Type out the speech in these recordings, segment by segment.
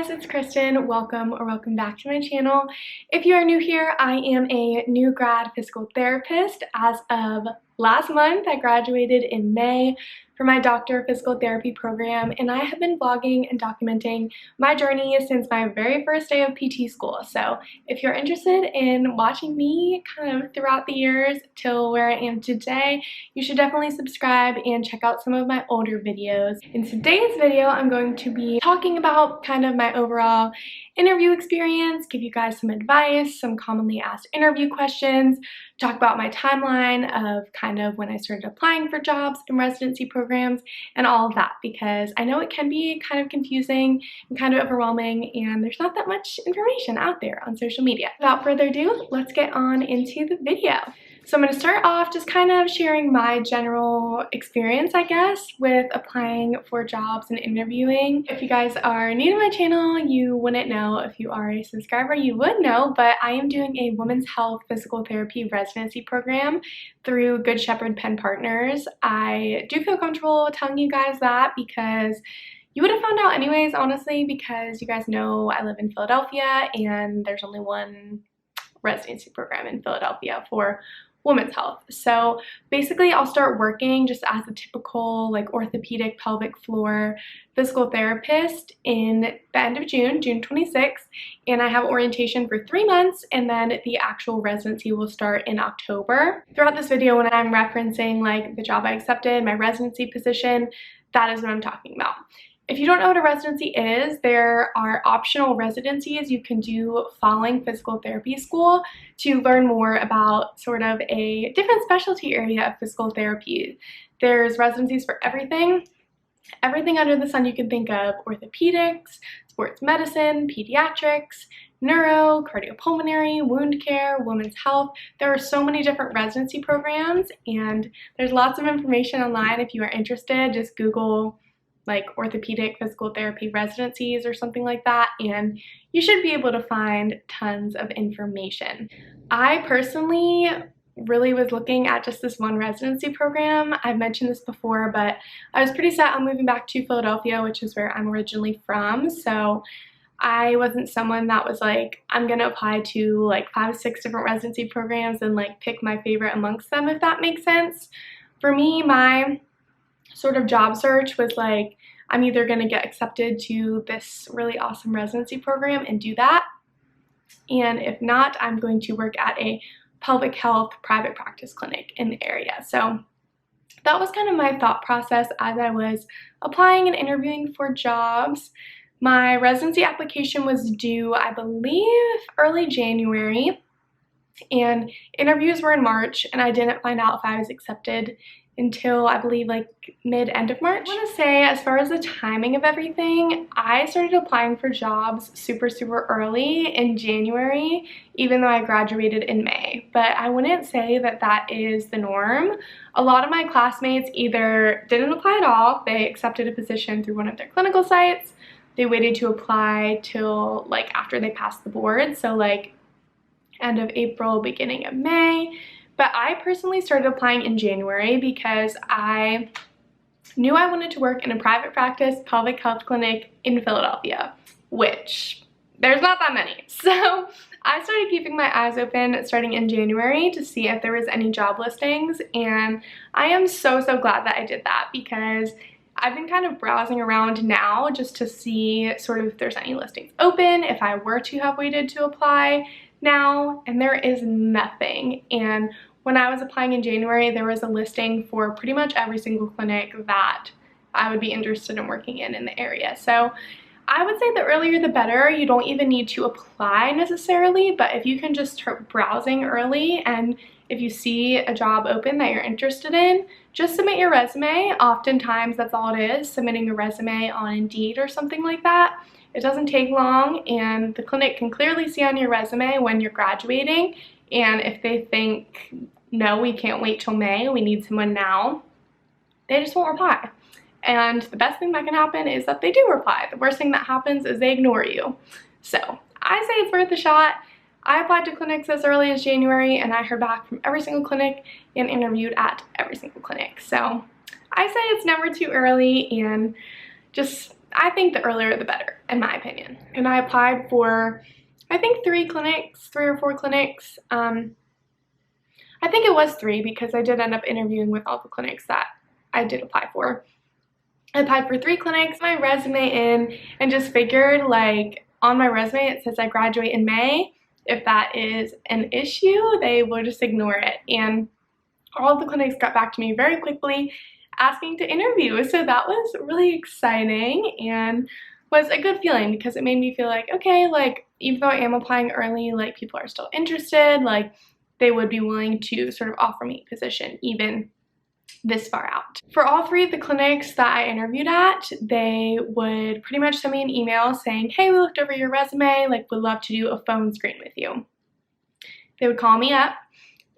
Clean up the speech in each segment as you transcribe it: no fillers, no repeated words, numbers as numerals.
guys, it's Kristen. Welcome back to my channel. If you are new here, I am a new grad physical therapist. As of last month, I graduated in May for my Doctorate of Physical Therapy program, and I have been vlogging and documenting my journey since my very first day of PT school. So if you're interested in watching me kind of throughout the years till where I am today, you should definitely subscribe and check out some of my older videos. In today's video, I'm going to be talking about kind of my overall interview experience, give you guys some advice, some commonly asked interview questions, talk about my timeline of kind of when I started applying for jobs and residency programs and all of that, because I know it can be kind of confusing and kind of overwhelming, and there's not that much information out there on social media. Without further ado, let's get on into the video. So I'm going to start off just kind of sharing my general experience, I guess, with applying for jobs and interviewing. If you guys are new to my channel, you wouldn't know. If you are a subscriber, you would know, but I am doing a women's health physical therapy residency program through Good Shepherd Penn Partners. I do feel comfortable telling you guys that because you would have found out anyways, honestly, because you guys know I live in Philadelphia and there's only one residency program in Philadelphia for women's health. So basically I'll start working just as a typical like orthopedic pelvic floor physical therapist in the end of June 26th, and I have orientation for 3 months, and then the actual residency will start in October. Throughout this video, when I'm referencing like the job I accepted, my residency position, that is what I'm talking about. If you don't know what a residency is, there are optional residencies you can do following physical therapy school to learn more about sort of a different specialty area of physical therapy. There's residencies for everything under the sun you can think of: orthopedics, sports medicine, pediatrics, neuro, cardiopulmonary, wound care, women's health. There are so many different residency programs, and there's lots of information online. If you are interested, just Google like orthopedic physical therapy residencies or something like that, and you should be able to find tons of information. I personally really was looking at just this one residency program. I've mentioned this before, but I was pretty set on moving back to Philadelphia, which is where I'm originally from, so I wasn't someone that was like, I'm gonna apply to like 5 or 6 different residency programs and like pick my favorite amongst them, if that makes sense. For me, my sort of job search was like, I'm either going to get accepted to this really awesome residency program and do that, and if not, I'm going to work at a pelvic health private practice clinic in the area. So that was kind of my thought process as I was applying and interviewing for jobs. My residency application was due, I believe, early January, and interviews were in March, and I didn't find out if I was accepted until I believe like mid-end of March. I want to say, as far as the timing of everything, I started applying for jobs super early in January, even though I graduated in May. But I wouldn't say that that is the norm. A lot of my classmates either didn't apply at all, they accepted a position through one of their clinical sites, they waited to apply till like after they passed the board, so like end of April, beginning of May. But I personally started applying in January because I knew I wanted to work in a private practice pelvic health clinic in Philadelphia, which there's not that many. So I started keeping my eyes open starting in January to see if there was any job listings, and I am so glad that I did that, because I've been kind of browsing around now just to see sort of if there's any listings open if I were to have waited to apply now, and there is nothing. And when I was applying in January, there was a listing for pretty much every single clinic that I would be interested in working in the area. So I would say the earlier the better. You don't even need to apply necessarily, but if you can just start browsing early, and if you see a job open that you're interested in, just submit your resume. Oftentimes that's all it is, submitting a resume on Indeed or something like that. It doesn't take long, and the clinic can clearly see on your resume when you're graduating, and if they think, no, we can't wait till May, we need someone now, they just won't reply. And the best thing that can happen is that they do reply. The worst thing that happens is they ignore you. So I say it's worth a shot. I applied to clinics as early as January, and I heard back from every single clinic and interviewed at every single clinic. So I say it's never too early, and just I think the earlier the better, in my opinion. And I applied for, I think 3 or 4 clinics. I think it was 3 because I did end up interviewing with all the clinics that I did apply for. I applied for 3 clinics, my resume in, and just figured, like, on my resume it says I graduate in May. If that is an issue, they will just ignore it. And all of the clinics got back to me very quickly asking to interview. So that was really exciting and was a good feeling because it made me feel like, okay, like, even though I am applying early, like, people are still interested, like, they would be willing to sort of offer me a position even this far out. For all 3 of the clinics that I interviewed at, they would pretty much send me an email saying, hey, we looked over your resume, like, would love to do a phone screen with you. They would call me up,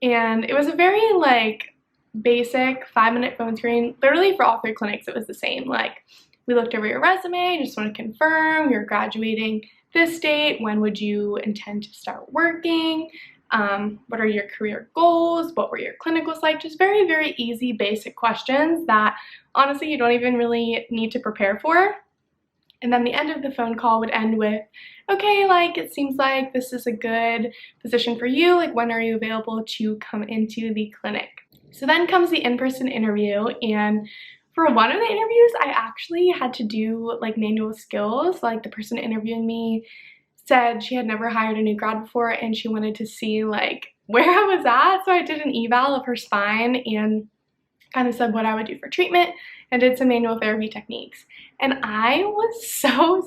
and it was a very, like, basic 5-minute phone screen. Literally for all 3 clinics, it was the same. Like, we looked over your resume, just want to confirm you're graduating this date. When would you intend to start working? What are your career goals? What were your clinicals like? Just very, very easy, basic questions that honestly you don't even really need to prepare for. And then the end of the phone call would end with, okay, like, it seems like this is a good position for you. Like, when are you available to come into the clinic? So then comes the in-person interview, and for one of the interviews, I actually had to do, like, manual skills. Like, the person interviewing me said she had never hired a new grad before and she wanted to see, like, where I was at. So I did an eval of her spine and kind of said what I would do for treatment and did some manual therapy techniques. And I was so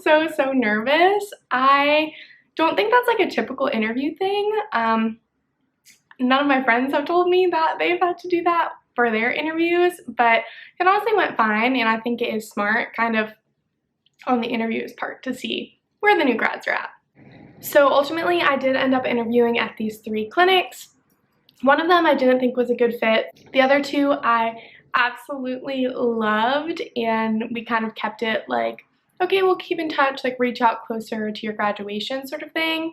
nervous. I don't think that's like a typical interview thing. None of my friends have told me that they've had to do that for their interviews, but it honestly went fine, and I think it is smart kind of on the interviewer's part to see where the new grads are at. So ultimately, I did end up interviewing at these 3 clinics. One of them I didn't think was a good fit. The other 2 I absolutely loved, and we kind of kept it like, okay, we'll keep in touch, like, reach out closer to your graduation sort of thing.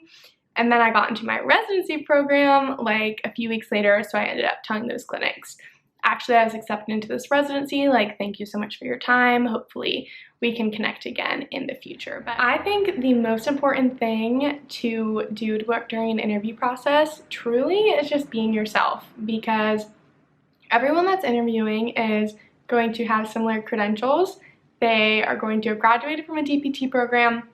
And then I got into my residency program like a few weeks later, so I ended up telling those clinics, actually, I was accepted into this residency, like, thank you so much for your time. Hopefully we can connect again in the future. But I think the most important thing to do during an interview process truly is just being yourself, because everyone that's interviewing is going to have similar credentials. They are going to have graduated from a DPT program,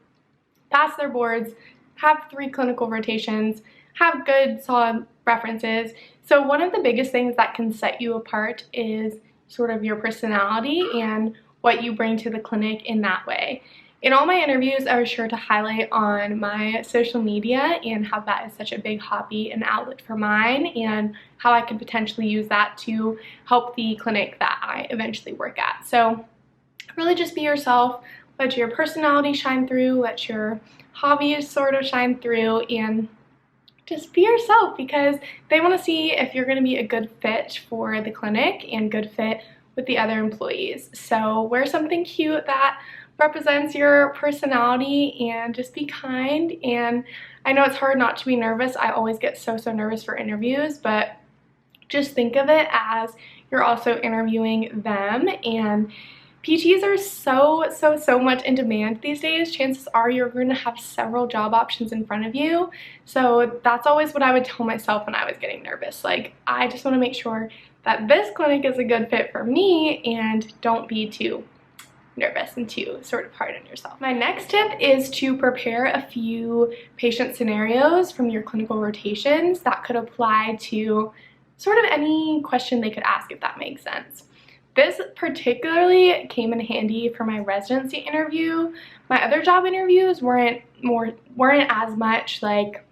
passed their boards, have 3 clinical rotations, have good solid references. So one of the biggest things that can set you apart is sort of your personality and what you bring to the clinic in that way. In all my interviews, I was sure to highlight on my social media and how that is such a big hobby and outlet for mine, and how I could potentially use that to help the clinic that I eventually work at. So really just be yourself, let your personality shine through, let your hobbies sort of shine through, and just be yourself, because they want to see if you're going to be a good fit for the clinic and good fit with the other employees. So wear something cute that represents your personality and just be kind. And I know it's hard not to be nervous. I always get so nervous for interviews, but just think of it as you're also interviewing them. And PTs are so much in demand these days. Chances are you're going to have several job options in front of you. So that's always what I would tell myself when I was getting nervous. Like, I just want to make sure that this clinic is a good fit for me, and don't be too nervous and too sort of hard on yourself. My next tip is to prepare a few patient scenarios from your clinical rotations that could apply to sort of any question they could ask, if that makes sense. This particularly came in handy for my residency interview. My other job interviews weren't as much like,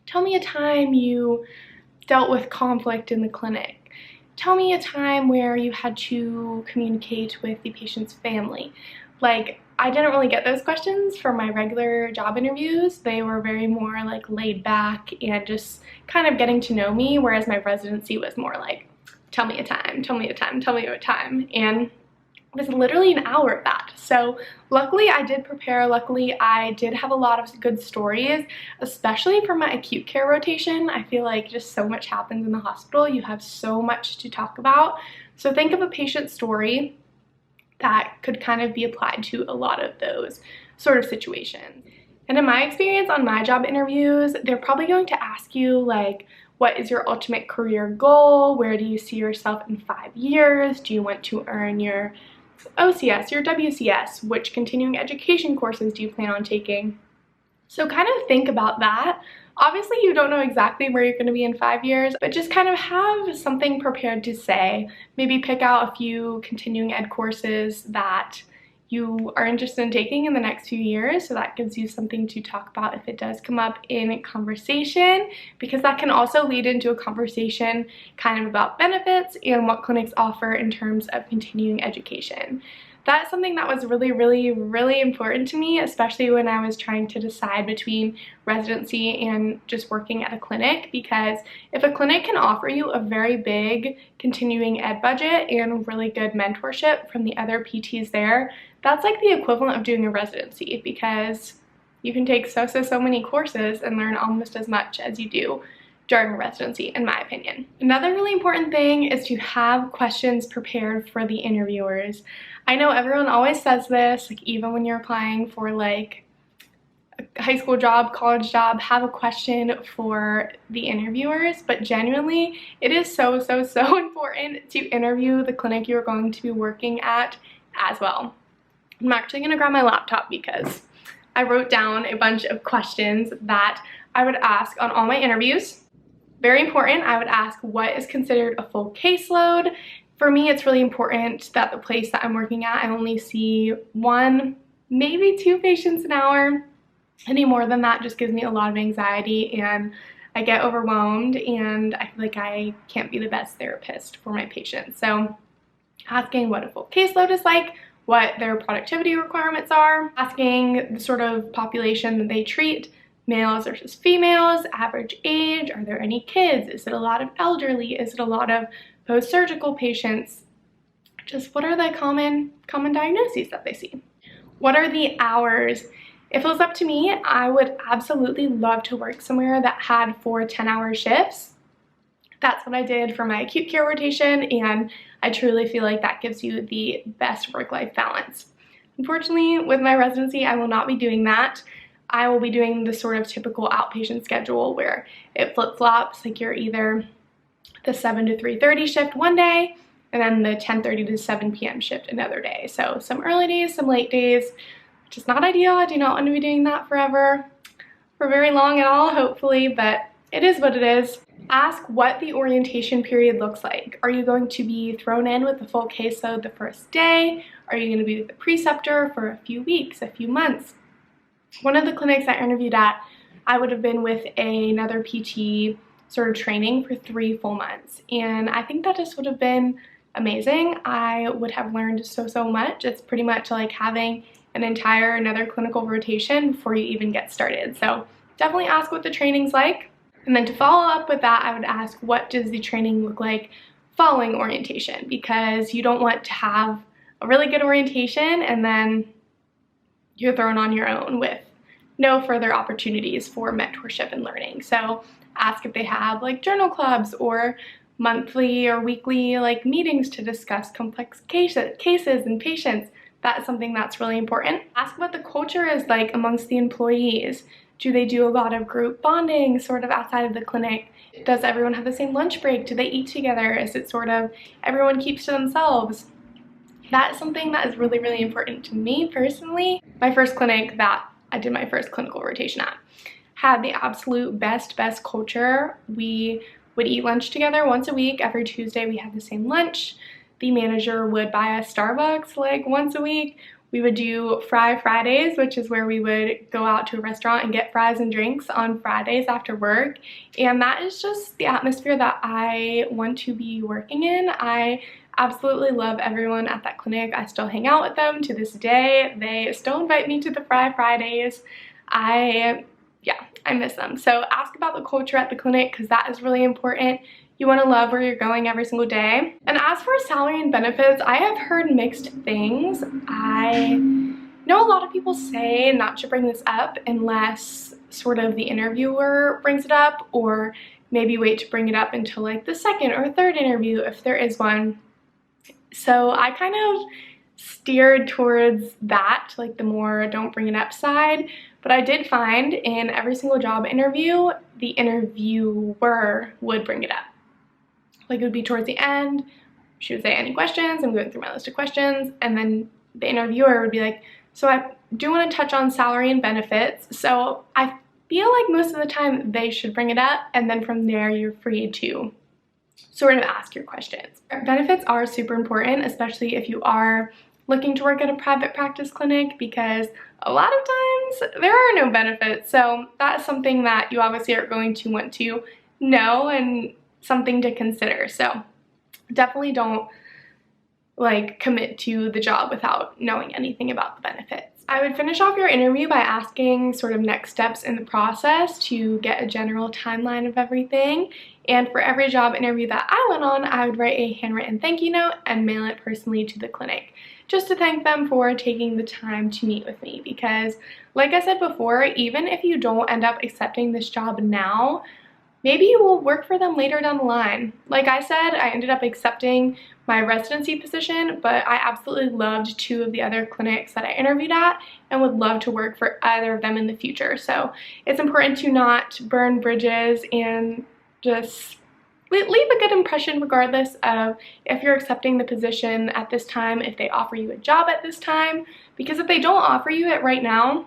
tell me a time you dealt with conflict in the clinic. Tell me a time where you had to communicate with the patient's family. Like, I didn't really get those questions for my regular job interviews. They were very more like laid back and just kind of getting to know me, whereas my residency was more like, tell me a time, tell me a time, tell me a time. And it was literally an hour of that. So luckily I did prepare. Luckily I did have a lot of good stories, especially for my acute care rotation. I feel like just so much happens in the hospital. You have so much to talk about. So think of a patient story that could kind of be applied to a lot of those sort of situations. And in my experience on my job interviews, they're probably going to ask you like, what is your ultimate career goal? Where do you see yourself in 5 years? Do you want to earn your OCS, your WCS? Which continuing education courses do you plan on taking? So kind of think about that. Obviously, you don't know exactly where you're going to be in 5 years, but just kind of have something prepared to say. Maybe pick out a few continuing ed courses that you are interested in taking in the next few years, so that gives you something to talk about if it does come up in conversation, because that can also lead into a conversation kind of about benefits and what clinics offer in terms of continuing education. That's something that was really important to me, especially when I was trying to decide between residency and just working at a clinic, because if a clinic can offer you a very big continuing ed budget and really good mentorship from the other PTs there, that's like the equivalent of doing a residency, because you can take so many courses and learn almost as much as you do during a residency, in my opinion. Another really important thing is to have questions prepared for the interviewers. I know everyone always says this, like even when you're applying for like a high school job, college job, have a question for the interviewers, but genuinely it is so important to interview the clinic you're going to be working at as well. I'm actually going to grab my laptop because I wrote down a bunch of questions that I would ask on all my interviews. Very important, I would ask what is considered a full caseload. For me, it's really important that the place that I'm working at, I only see 1, maybe 2 patients an hour. Any more than that just gives me a lot of anxiety and I get overwhelmed and I feel like I can't be the best therapist for my patients. So asking what a full caseload is like, what their productivity requirements are, asking the sort of population that they treat, males versus females, average age, are there any kids, is it a lot of elderly, is it a lot of post-surgical patients, just what are the common diagnoses that they see. What are the hours? If it was up to me, I would absolutely love to work somewhere that had 4 10-hour shifts. That's what I did for my acute care rotation, and I truly feel like that gives you the best work-life balance. Unfortunately, with my residency, I will not be doing that. I will be doing the sort of typical outpatient schedule where it flip-flops, like you're either the 7 to 3:30 shift one day, and then the 10:30 to 7 p.m. shift another day. So some early days, some late days, which is not ideal. I do not want to be doing that forever, for very long at all, hopefully, but it is what it is. Ask what the orientation period looks like. Are you going to be thrown in with the full caseload the first day? Are you going to be with the preceptor for a few weeks, a few months? One of the clinics I interviewed at, I would have been with another PT sort of training for 3 full months, and I think that just would have been amazing. I would have learned so much. It's pretty much like having another clinical rotation before you even get started. So definitely ask what the training's like. And then to follow up with that, I would ask, what does the training look like following orientation? Because you don't want to have a really good orientation and then you're thrown on your own with no further opportunities for mentorship and learning. So ask if they have like journal clubs or monthly or weekly like meetings to discuss complex cases and patients. That's something that's really important. Ask what the culture is like amongst the employees. Do they do a lot of group bonding sort of outside of the clinic? Does everyone have the same lunch break? Do they eat together? Is it sort of everyone keeps to themselves? That's something that is really important to me personally. My first clinic that I did my first clinical rotation at had the absolute best culture. We would eat lunch together once a week. Every Tuesday we had the same lunch. The manager would buy us Starbucks like once a week. We would do Fry Fridays, which is where we would go out to a restaurant and get fries and drinks on Fridays after work. And that is just the atmosphere that I want to be working in. I absolutely love everyone at that clinic. I still hang out with them to this day. They still invite me to the Fry Fridays. I miss them. So ask about the culture at the clinic because that is really important. You want to love where you're going every single day. And as for salary and benefits, I have heard mixed things. I know a lot of people say not to bring this up unless sort of the interviewer brings it up, or maybe wait to bring it up until like the second or third interview if there is one. So I kind of steered towards that, like the more don't bring it up side. But I did find in every single job interview, the interviewer would bring it up. Like it would be towards the end, she would say, any questions? I'm going through my list of questions. And then the interviewer would be like, so I do want to touch on salary and benefits. So I feel like most of the time they should bring it up. And then from there, you're free to sort of ask your questions. Benefits are super important, especially if you are looking to work at a private practice clinic, because a lot of times there are no benefits. So that's something that you obviously are going to want to know and something to consider. So definitely don't like commit to the job without knowing anything about the benefits. I would finish off your interview by asking sort of next steps in the process to get a general timeline of everything. And for every job interview that I went on, I would write a handwritten thank you note and mail it personally to the clinic, just to thank them for taking the time to meet with me. Because like I said before, even if you don't end up accepting this job now, maybe you will work for them later down the line. Like I said, I ended up accepting my residency position, but I absolutely loved 2 of the other clinics that I interviewed at and would love to work for either of them in the future. So it's important to not burn bridges and just leave a good impression regardless of if you're accepting the position at this time, if they offer you a job at this time. Because if they don't offer you it right now,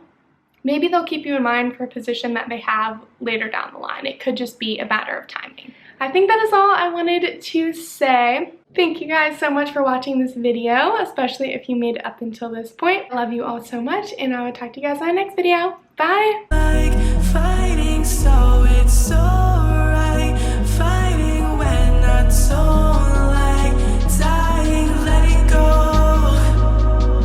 maybe they'll keep you in mind for a position that they have later down the line. It could just be a matter of timing. I think that is all I wanted to say. Thank you guys so much for watching this video, especially if you made it up until this point. I love you all so much, and I will talk to you guys in my next video. Bye! Like fighting so